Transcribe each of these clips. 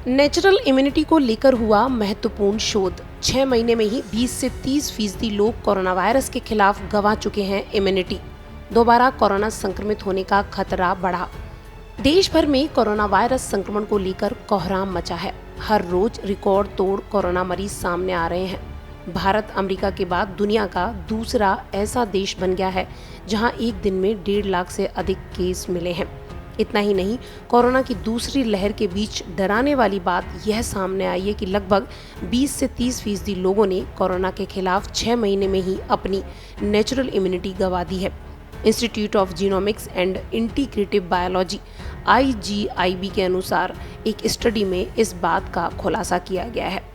Natural immunity को लेकर हुआ महत्वपूर्ण शोध। 6 महीने में ही 20 से 30% लोग कोरोना वायरस के खिलाफ गंवा चुके हैं इम्यूनिटी। दोबारा कोरोना संक्रमित होने का खतरा बढ़ा। देश भर में कोरोना वायरस संक्रमण को लेकर कोहराम मचा है। हर रोज रिकॉर्ड तोड़ कोरोना मरीज सामने आ रहे हैं। भारत अमेरिका के बाद दुनिया का दूसरा ऐसा देश बन गया है जहां एक दिन में 1.5 लाख से अधिक केस मिले हैं। इतना ही नहीं, कोरोना की दूसरी लहर के बीच डराने वाली बात यह सामने आई है कि लगभग 20 से 30% लोगों ने कोरोना के खिलाफ 6 महीने में ही अपनी नेचुरल इम्यूनिटी गंवा दी है। Institute of genomics and integrative biology IGIB के अनुसार एक स्टडी में इस बात का खुलासा किया गया है।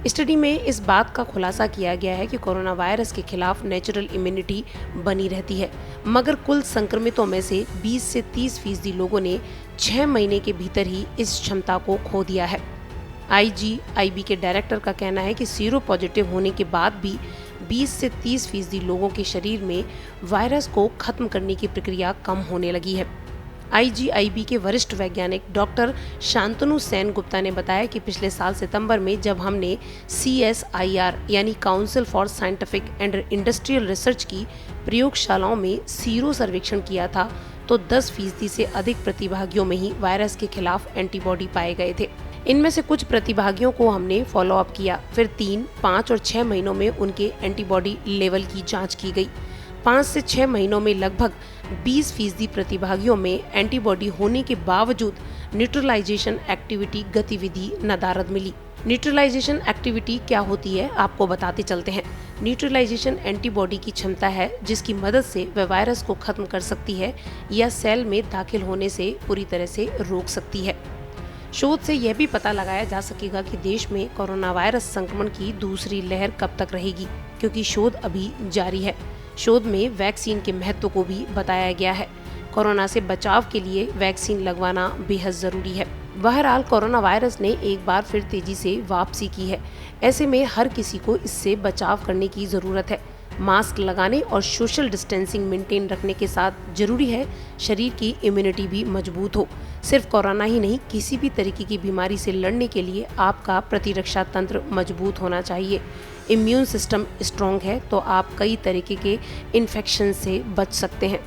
स्टडी में इस बात का खुलासा किया गया है कि कोरोना वायरस के खिलाफ नेचुरल इम्यूनिटी बनी रहती है, मगर कुल संक्रमितों में से 20 से 30% लोगों ने 6 महीने के भीतर ही इस क्षमता को खो दिया है। IGIB के डायरेक्टर का कहना है कि सीरो पॉजिटिव होने के बाद भी 20 से 30% लोगों के शरीर में वायरस को खत्म करने की प्रक्रिया कम होने लगी है। IGIB के वरिष्ठ वैज्ञानिक डॉक्टर शांतनु सेन गुप्ता ने बताया कि पिछले साल सितंबर में जब हमने CSIR यानी council for scientific and industrial research की प्रयोगशालाओं में सीरो सर्वेक्षण किया था तो 10% से अधिक प्रतिभागियों में ही वायरस के खिलाफ एंटीबॉडी पाए गए थे। इनमें से कुछ प्रतिभागियों को हमने फॉलो अप किया, फिर 3, 5 और 6 महीनों में उनके एंटीबॉडी लेवल की जांच की गई। 5 से 6 महीनों में लगभग 20% प्रतिभागियों में एंटीबॉडी होने के बावजूद न्यूट्रलाइजेशन एक्टिविटी गतिविधि नदारद मिली। न्यूट्रलाइजेशन एक्टिविटी क्या होती है, आपको बताते चलते हैं। न्यूट्रलाइजेशन एंटीबॉडी की क्षमता है जिसकी मदद से वह वायरस को खत्म कर सकती है या सेल में दाखिल होने से पूरी तरह से रोक सकती है। शोध से यह भी पता लगाया जा सकेगा कि देश में कोरोना वायरस संक्रमण की दूसरी लहर कब तक रहेगी, क्योंकि शोध अभी जारी है। शोध में वैक्सीन के महत्व को भी बताया गया है। कोरोना से बचाव के लिए वैक्सीन लगवाना बेहद जरूरी है। बहरहाल कोरोना वायरस ने एक बार फिर तेजी से वापसी की है। ऐसे में हर किसी को इससे बचाव करने की जरूरत है। मास्क लगाने और सोशल डिस्टेंसिंग मेंटेन रखने के साथ जरूरी है शरीर की इम्यूनिटी भी मजबूत हो। सिर्फ कोरोना ही नहीं, किसी भी तरीके की बीमारी से लड़ने के लिए आपका प्रतिरक्षा तंत्र मजबूत होना चाहिए। इम्यून सिस्टम स्ट्रॉन्ग है तो आप कई तरीके के इन्फेक्शन से बच सकते हैं।